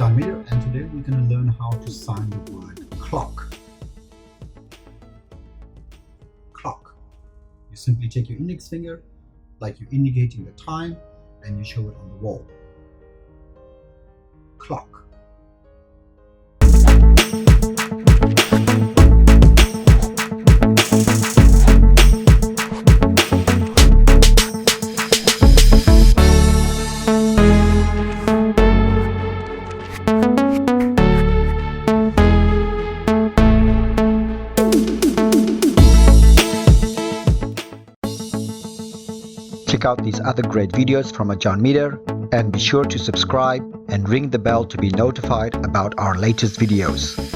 I'm Mieder, and today we're going to learn how to sign the word clock. Clock. You simply take your index finger, like you're indicating the time, and you show it on the wall. Clock. Check out these other great videos from Mieder, and be sure to subscribe and ring the bell to be notified about our latest videos.